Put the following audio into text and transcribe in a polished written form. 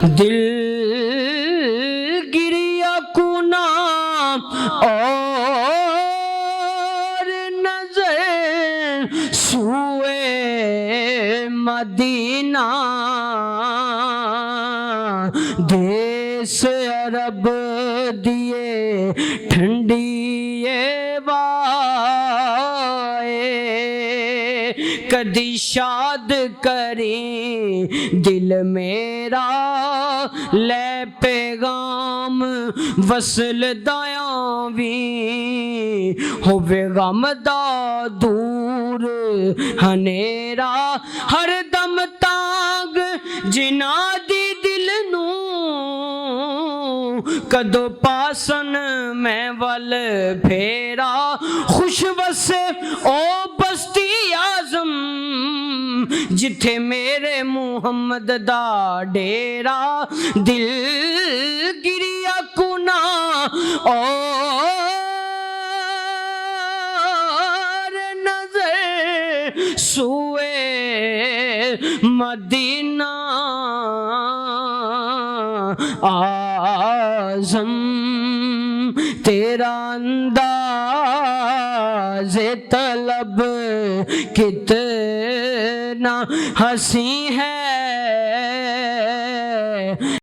دل گریا کنا اور نظر سوئے مدینہ، دیس عرب دیے ٹھنڈی وائے، کدی شاد کریں دل میرا لے پیغام وصل دیاں وی، ہوے غم دا دور ہنیرا ہر دم تانگ جنا دی دل نوں، کدو پاسن میں ول پھیرا خوش وسے او بستی اعظم جتھے میرے محمد دا ڈیرا، دل گریا کنا اور نظر سوئے مدینہ، اعظم تیرا انداز طلب کتنا حسین ہے۔